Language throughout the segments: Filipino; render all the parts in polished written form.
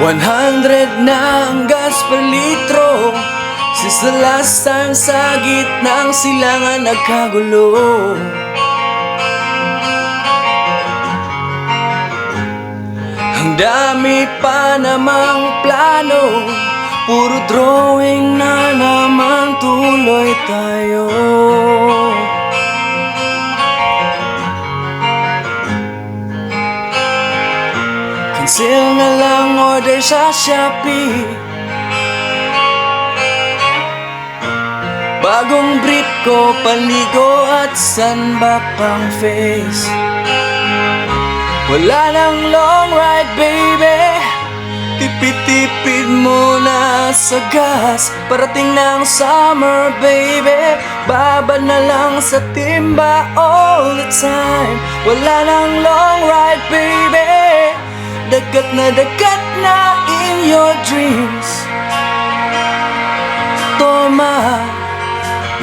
100 na ang gas per litro. Since the last time sa gitnang silangan nagkagulo. Ang dami pa namang plano, puro drawing na naman, tuloy tayo. Cancel na lang order sa Shopee. Bagong brief ko, paligo at sunba pang face. Wala nang long ride baby, tipid-tipid muna sa gas. Parating ng summer baby, babad na lang sa timba all the time. Wala nang long ride baby, dagat na in your dreams. Toma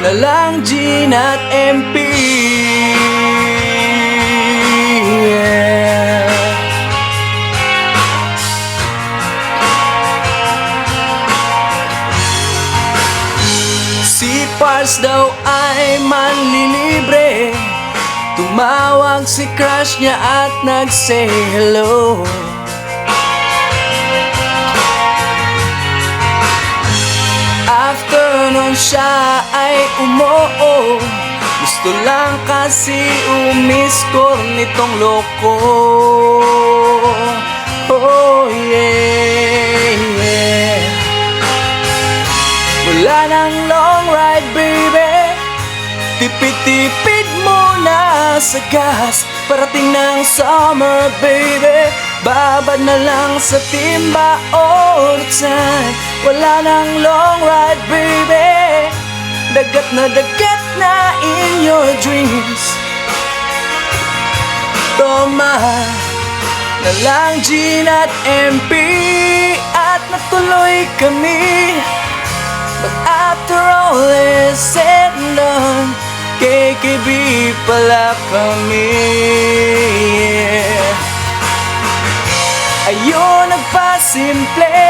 na lang Gin at MP. Yeah. Si Pars daw ay manlilibre. Tumawag si crush niya at nag-say hello. After nun siya ay umoo. Gusto lang kasi umiskor nitong loko. Oh yeah, yeah. Wala nang long ride baby, tipid-tipid muna sa gas. Parating ng summer baby, babad na lang sa timba all the time. Wala nang long ride baby, dagat na in your dreams. Toma na lang Gin at MP, at natuloy kami. But after all is said and done, KKB pala kami. Ayun, nagpasimple,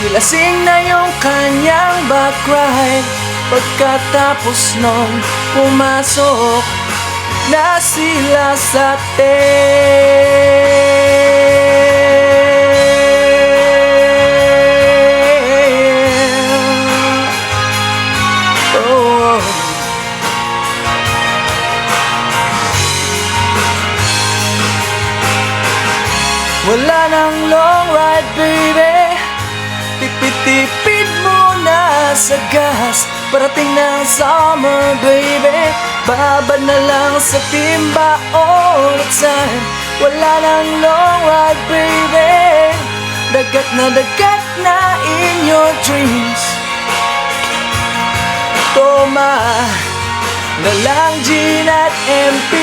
nilasing na yung kanyang back ride. Pagkatapos nung pumasok na sila sa oh. Wala nang long ride baby, tipid-tipid muna sa gas. Parating ng summer baby, babad na lang sa timba all the time. Wala nang long ride baby, dagat na in your dreams. Toma na lang Gin at MP.